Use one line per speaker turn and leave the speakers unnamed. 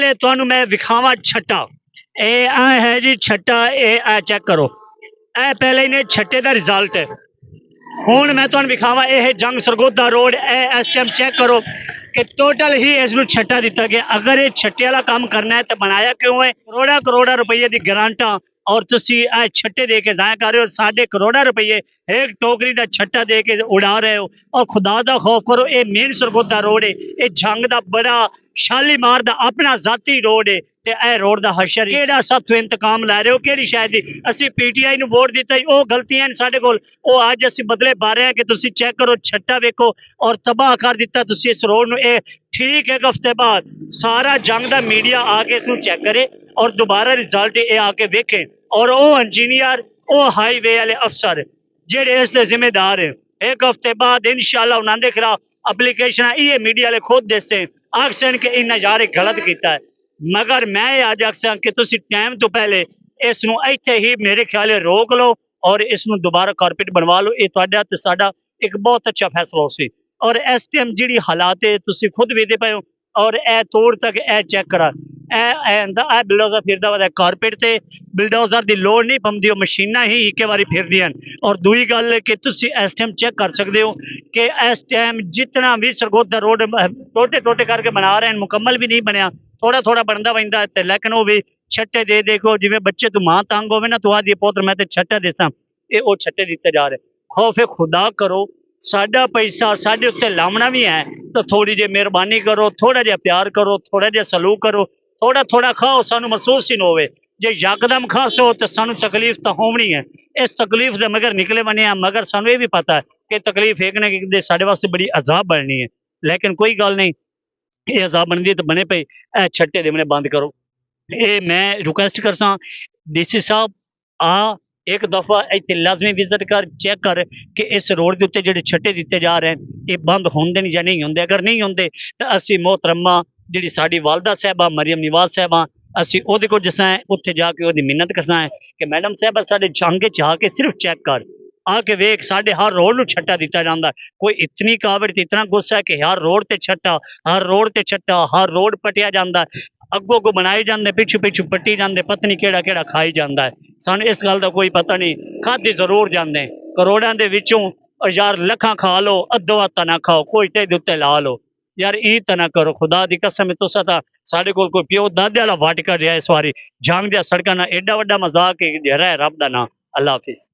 पहले तुहानू मैं विखावा छट्टा। ए है जी छट्टा, ए चेक करो। ए पहले इन्हें छट्टे का रिजल्ट है। हुण मैं तुहानू विखावा, यह जंग सरगोदा रोड। इस टाइम चेक करो कि टोटल ही इसनू छट्टा दिता गया। अगर ये छट्टे वाला काम करना है तो बनाया क्यों है? करोड़ा करोड़ा रुपये की ग्रांटा और तुसी छट्टे दे के जाया कर रहे हो। साढ़े करोड़ा रुपये एक टोकरी का छट्टा दे के उड़ा रहे हो। और खुदा दा खौफ करो, ये मेन सरगोदा रोड है, ये जंग का बड़ा शालीमार दा अपना जाती रोड है। ते ए रोड दा हशर केड़ा साथों इंतकाम लै रहे हो? केड़ी शायद असी पीटीआई नू वोट दिता, वो गलतियां साडे कोल, वो अज असी बदले पा रहे हैं कि तुसी चेक करो छट्टा वेखो और तबाह कर दिता तुसी इस रोड नू। ठीक है, एक हफ्ते बाद सारा जंग दा मीडिया आके इसनू चेक करे और दोबारा रिजल्ट ये आके वेखे। और वो इंजीनियर, वो हाईवे वाले अफसर जेडे इसके जिम्मेदार हैं, एक हफ्ते बाद इंशाल्लाह उन्होंने खिलाफ एप्लीकेशन ये मीडिया वाले खुद देसे आखसन कि इन नज़ारे गलत किया है। मगर मैं अज आखसा कि तुसी टाइम तो पहले इसनू इत्थे ही मेरे ख्याल रोक लो और इसनू दोबारा कारपेट बनवा लो। ये तुहाडा ते साडा एक बहुत अच्छा फैसला हो सी। और इस टाइम जिहड़ी हालात है तुसी खुद वेखदे पे हो। और ए तोड़ तक ए चेक करा, ए बिलडोजर फिरदा वा कारपेट ते बिलडोजर की लोड़ नहीं पौंदी, मशीनां ही एक बारी फिरदियां। और दूई गल कि तुसी इस टाइम चेक कर सकते हो कि इस टाइम जितना भी सरगोदा रोड टोटे टोटे करके बना रहे हैं, मुकम्मल भी नहीं बनया, थोड़ा थोड़ा बनता बनता है। लेकिन वो भी छट्टे दे देखो, जिमें बच्चे तू मां तंग हो ना, तू आदि पुत्र मैं तो छट्टा देसा, ये वो छट्टे दिते जा रहे। खौफे खुदा करो, साडा पैसा साडे उत्ते लावना भी है तो थोड़ी जी मेहरबानी करो, थोड़ा जिहा प्यार करो, थोड़ा जिहा सलूक करो, थोड़ा थोड़ा खाओ, सानू महसूस ही ना होवे। जे यकदम खासो तो सानू तकलीफ तो होनी है। इस तकलीफ के मगर निकले बने, मगर सानू ये भी पता है कि तकलीफ एक ना एक साडे वास्ते बड़ी अजाब बननी है। लेकिन कोई गल नहीं, ये अजाब बनती है तो बने पे छट्टे देने बंद करो। ये मैं रिक्वेस्ट करसा डीसी साहब, आ एक दफा इतने लाजमी विजिट कर, चेक कर कि इस रोड के उत्ते जो छट्टे दिते जा रहे हैं ये बंद होंगे नहीं या नहीं होंगे। अगर नहीं होंगे तो असी मोहतरमा जी साड़ी वालदा साहबा मरियम निवाज साहबा, असी ओदे को जसा है उत्थे जाके ओदी मिन्नत करसा है कि मैडम साहबा साडे जंग च आके सिर्फ चेक कर, आके वेख साडे हर रोड नू छट्टा दिता जाता। कोई इतनी कावड़ इतना गुस्सा है कि हर रोड ते छट्टा, हर रोड ते छट्टा, हर रोड पटिया जाता, अगों अगों बनाए जाते, पिछू पिछू पट्टी जाते, पता नहीं केड़ा केड़ा खाई जाता है। सानू इस गल का कोई पता नहीं, खाते जरूर जाते करोड़ों के विचों। यार लखा खा लो, अद्धो हत्था ना खाओ, कोई ढिड उत्ते ला लो। यार ई तो ना करो, खुदा दी कसम है। तुसा तां साडे कोल कोई प्यो दादे वाला वाटका रहा इस बारी जंग दियां सड़कां ना, एडा वड्डा मजाक है रब दा ना। अल्लाह हाफिज।